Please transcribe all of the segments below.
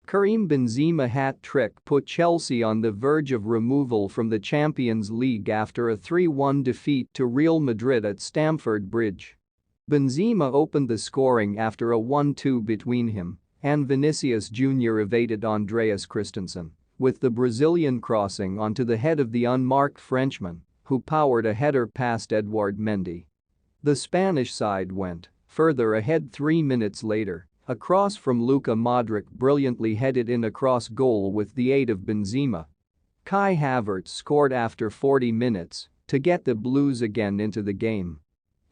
Karim Benzema hat-trick put Chelsea on the verge of removal from the Champions League after a 3-1 defeat to Real Madrid at Stamford Bridge. Benzema opened the scoring after a 1-2 between him and Vinicius Jr. evaded Andreas Christensen, with the Brazilian crossing onto the head of the unmarked Frenchman, who powered a header past Edouard Mendy. The Spanish side went further ahead 3 minutes later. A cross from Luka Modric brilliantly headed in across goal with the aid of Benzema. Kai Havertz scored after 40 minutes to get the Blues again into the game.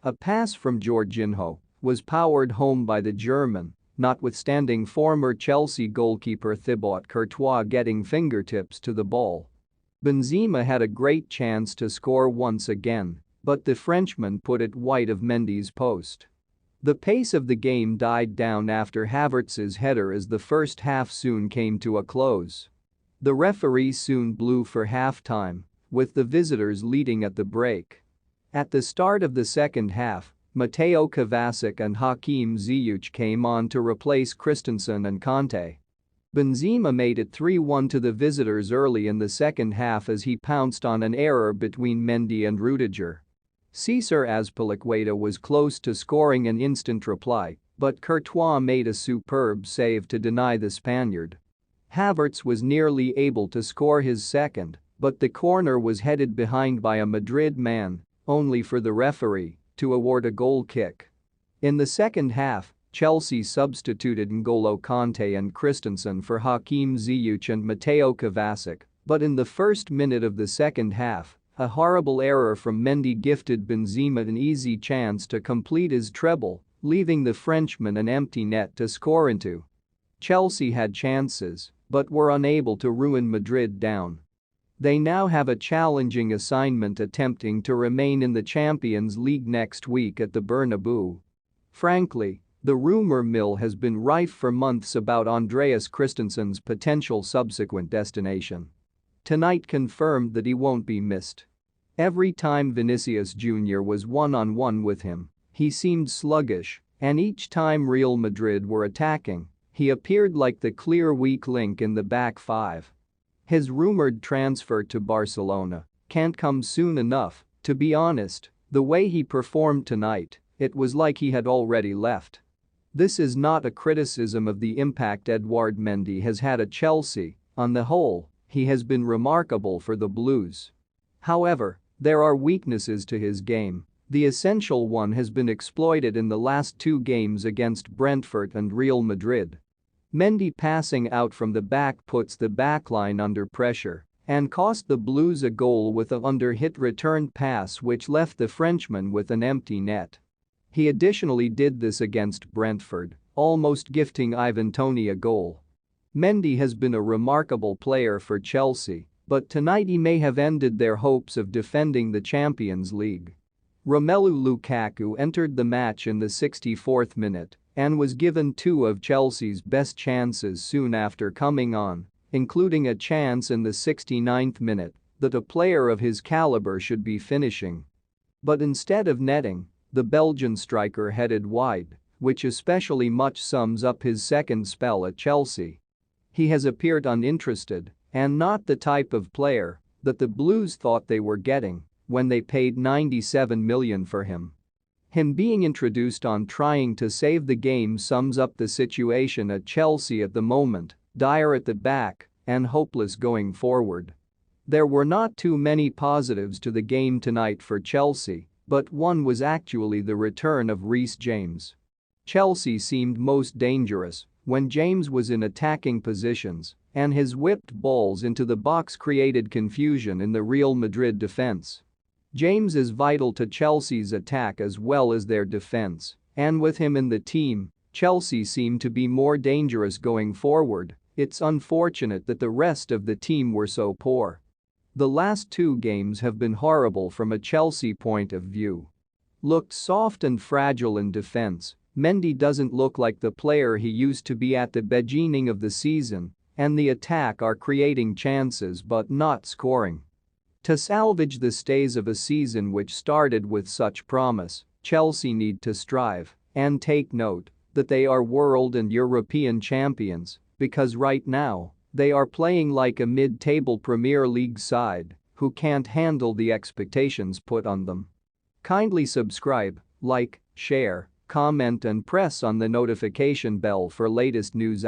A pass from Jorginho was powered home by the German, notwithstanding former Chelsea goalkeeper Thibaut Courtois getting fingertips to the ball. Benzema had a great chance to score once again, but the Frenchman put it wide of Mendy's post. The pace of the game died down after Havertz's header as the first half soon came to a close. The referee soon blew for half-time, with the visitors leading at the break. At the start of the second half, Mateo Kovacic and Hakim Ziyech came on to replace Christensen and Kanté. Benzema made it 3-1 to the visitors early in the second half as he pounced on an error between Mendy and Rudiger. Cesar Azpilicueta was close to scoring an instant reply, but Courtois made a superb save to deny the Spaniard. Havertz was nearly able to score his second, but the corner was headed behind by a Madrid man, only for the referee to award a goal kick. In the second half, Chelsea substituted N'Golo Kanté and Christensen for Hakim Ziyech and Mateo Kovacic, but in the first minute of the second half, a horrible error from Mendy gifted Benzema an easy chance to complete his treble, leaving the Frenchman an empty net to score into. Chelsea had chances, but were unable to ruin Madrid down. They now have a challenging assignment attempting to remain in the Champions League next week at the Bernabeu. Frankly, the rumor mill has been rife for months about Andreas Christensen's potential subsequent destination. Tonight confirmed that he won't be missed. Every time Vinicius Jr. was one-on-one with him, he seemed sluggish, and each time Real Madrid were attacking, he appeared like the clear weak link in the back five. His rumored transfer to Barcelona can't come soon enough, to be honest. The way he performed tonight, it was like he had already left. This is not a criticism of the impact Edouard Mendy has had at Chelsea. On the whole, he has been remarkable for the Blues. However, there are weaknesses to his game. The essential one has been exploited in the last two games against Brentford and Real Madrid. Mendy passing out from the back puts the backline under pressure and cost the Blues a goal with an under-hit return pass which left the Frenchman with an empty net. He additionally did this against Brentford, almost gifting Ivan Toney a goal. Mendy has been a remarkable player for Chelsea, but tonight he may have ended their hopes of defending the Champions League. Romelu Lukaku entered the match in the 64th minute and was given two of Chelsea's best chances soon after coming on, including a chance in the 69th minute that a player of his caliber should be finishing. But instead of netting, the Belgian striker headed wide, which especially much sums up his second spell at Chelsea. He has appeared uninterested and not the type of player that the Blues thought they were getting when they paid $97 million for him. Him being introduced on trying to save the game sums up the situation at Chelsea at the moment, dire at the back and hopeless going forward. There were not too many positives to the game tonight for Chelsea, but one was actually the return of Reece James. Chelsea seemed most dangerous when James was in attacking positions, and his whipped balls into the box created confusion in the Real Madrid defense. James is vital to Chelsea's attack as well as their defense, and with him in the team, Chelsea seemed to be more dangerous going forward. It's unfortunate that the rest of the team were so poor. The last two games have been horrible from a Chelsea point of view. Looked soft and fragile in defense, Mendy doesn't look like the player he used to be at the beginning of the season, and the attack are creating chances but not scoring. To salvage the stays of a season which started with such promise, Chelsea need to strive and take note that they are world and European champions, Because right now, they are playing like a mid-table Premier League side who can't handle the expectations put on them. Kindly subscribe, like, share, comment and press on the notification bell for latest news.